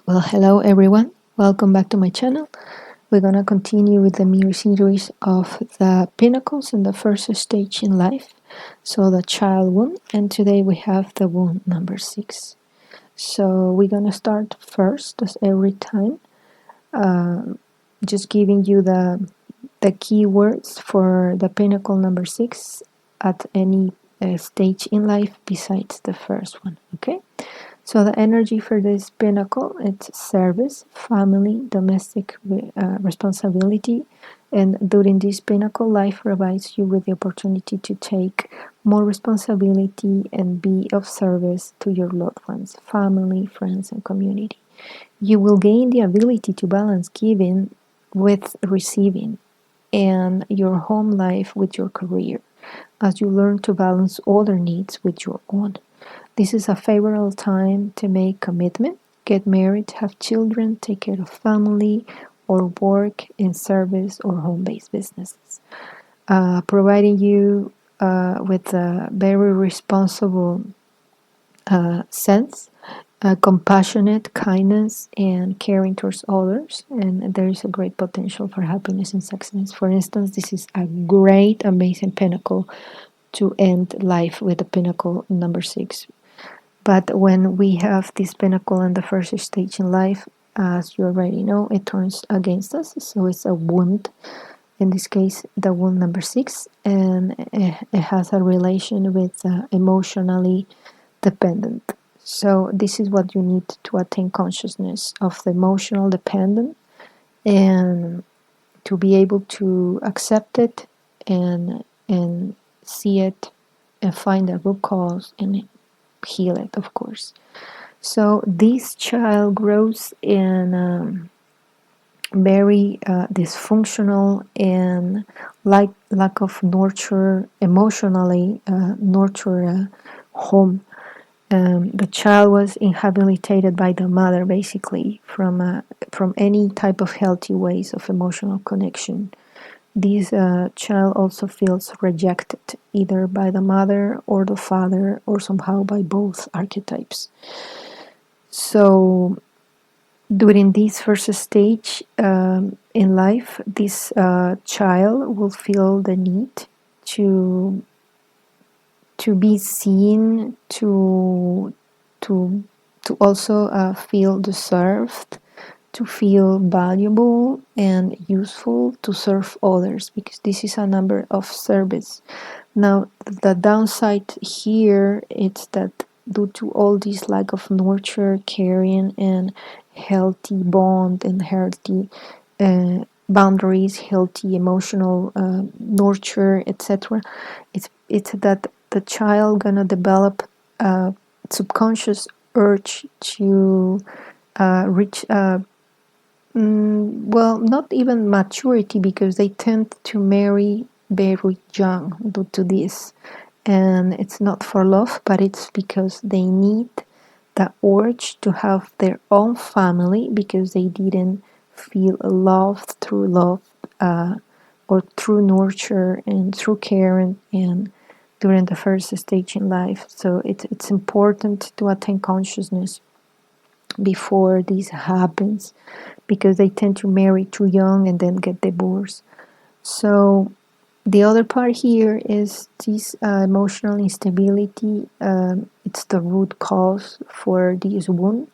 Well, hello everyone. Welcome back to my channel. We're gonna continue with the mirror series of the pinnacles in the first stage in life. So the child wound, and today we have the wound number 6. So we're gonna start first, as every time, just giving you the keywords for the pinnacle number 6 at any stage in life besides the first one. Okay. So the energy for this pinnacle, it's service, family, domestic responsibility, and during this pinnacle, life provides you with the opportunity to take more responsibility and be of service to your loved ones, family, friends, and community. You will gain the ability to balance giving with receiving and your home life with your career as you learn to balance other needs with your own. This is a favorable time to make commitment, get married, have children, take care of family, or work in service or home-based businesses, providing you with a very responsible sense, compassionate, kindness, and caring towards others. And there is a great potential for happiness and success. For instance, this is a great, amazing pinnacle to end life with the pinnacle number 6. But when we have this pinnacle in the first stage in life, as you already know, it turns against us. So it's a wound, in this case, the wound number 6, and it has a relation with emotionally dependent. So this is what you need to attain consciousness of the emotional dependent and to be able to accept it and see it and find the root cause and heal it, of course. So this child grows in very dysfunctional and lack of nurture, emotionally nurture home. The child was inhabilitated by the mother, basically, from any type of healthy ways of emotional connection. This child also feels rejected, either by the mother or the father, or somehow by both archetypes. So during this first stage in life, this child will feel the need to be seen, to also feel deserved, to feel valuable and useful to serve others, because this is a number of service. Now, the downside here is that due to all this lack of nurture, caring, and healthy bond and healthy boundaries, healthy emotional nurture, etc., it's that the child gonna develop a subconscious urge to reach well, not even maturity, because they tend to marry very young due to this. And it's not for love, but it's because they need the urge to have their own family, because they didn't feel loved through love or through nurture and through caring and during the first stage in life. So it's important to attain consciousness before this happens, because they tend to marry too young and then get divorced. So the other part here is this emotional instability. It's the root cause for this wound.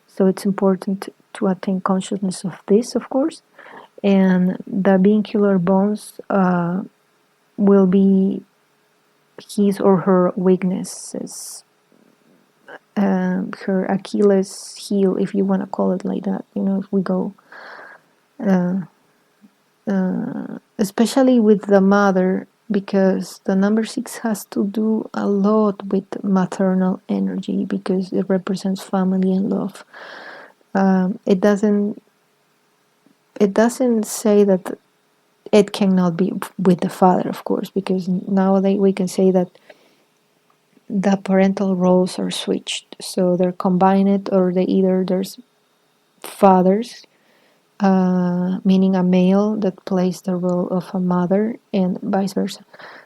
So it's important to attain consciousness of this, of course. And the vincular bonds will be his or her weaknesses, her Achilles heel, if you want to call it like that. If we go, especially with the mother, because the number 6 has to do a lot with maternal energy, because it represents family and love. It doesn't say that it cannot be with the father, of course, because nowadays we can say that the parental roles are switched, so they're combined, or there's fathers, meaning a male that plays the role of a mother, and vice versa.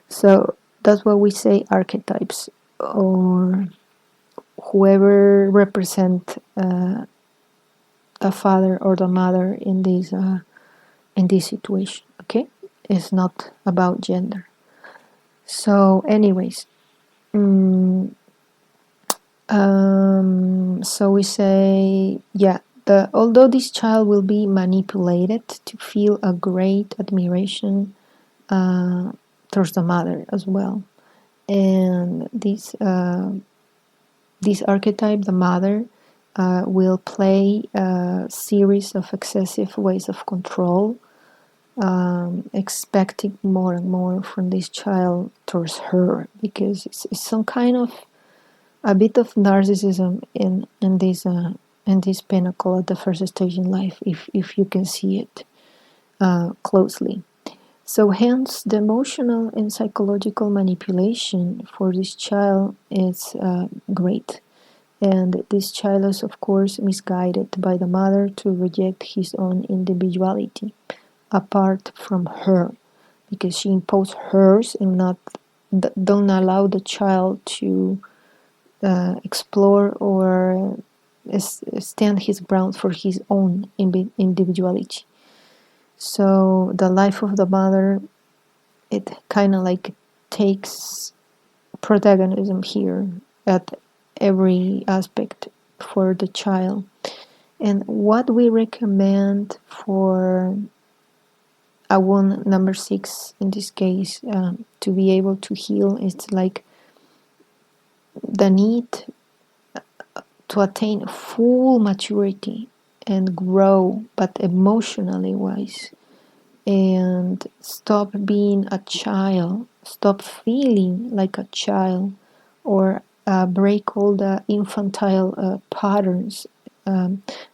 So that's what we say archetypes, or whoever represent the father or the mother in this situation. Okay, it's not about gender. So anyways, so we say, yeah, although this child will be manipulated to feel a great admiration towards the mother as well, and this archetype, the mother, will play a series of excessive ways of control, expecting more and more from this child towards her, because it's some kind of a bit of narcissism in this pinnacle at the first stage in life, if you can see it closely. So hence the emotional and psychological manipulation for this child is great, and this child is of course misguided by the mother to reject his own individuality apart from her, because she imposed hers and don't allow the child to explore or stand his ground for his own individuality. So the life of the mother, it kind of like takes protagonism here at every aspect for the child. And what we recommend for a wound number 6 in this case, to be able to heal, is like the need to attain full maturity and grow, but emotionally wise, and stop being a child, stop feeling like a child, or break all the infantile patterns,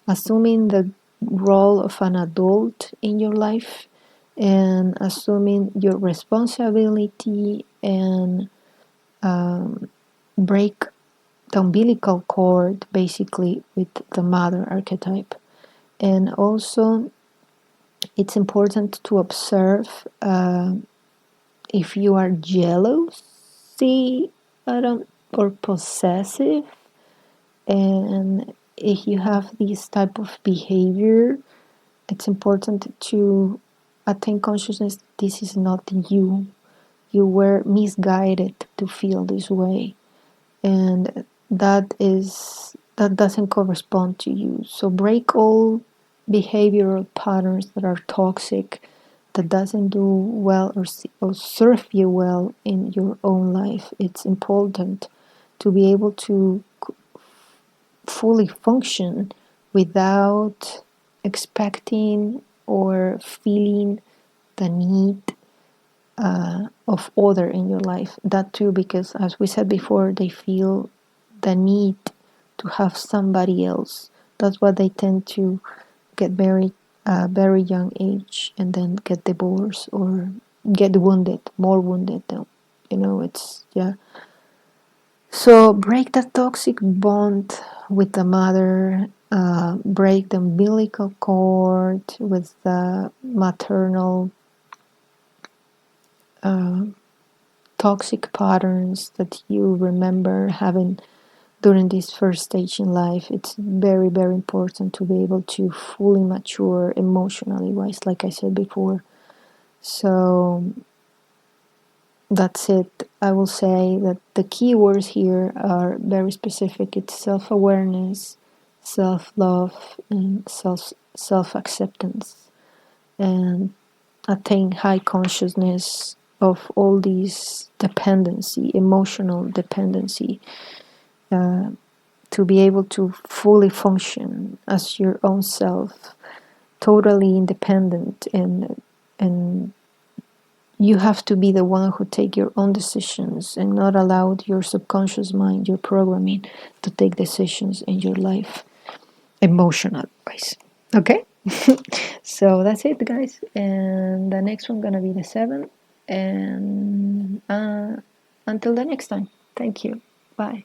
assuming the role of an adult in your life, and assuming your responsibility, and break the umbilical cord basically with the mother archetype. And also it's important to observe if you are jealousy or possessive, and if you have this type of behavior, it's important to attain consciousness. This is not you. You were misguided to feel this way, and that doesn't correspond to you. So break all behavioral patterns that are toxic, that doesn't do well or serve you well in your own life. It's important to be able to fully function without expecting or feeling the need of other in your life. That too, because as we said before, they feel the need to have somebody else. That's why they tend to get married at a very young age and then get divorced or get wounded, more wounded though. It's, yeah. So break that toxic bond with the mother, break the umbilical cord with the maternal toxic patterns that you remember having during this first stage in life. It's very, very important to be able to fully mature emotionally wise, like I said before. So that's it. I will say that the key words here are very specific. It's self-awareness, self-love, and self-acceptance, and attain high consciousness of all these dependency, emotional dependency, to be able to fully function as your own self, totally independent, and you have to be the one who take your own decisions and not allow your subconscious mind, your programming, to take decisions in your life, emotional wise. Okay. So that's it, guys, and the next one gonna be the 7th, and until the next time, thank you, bye.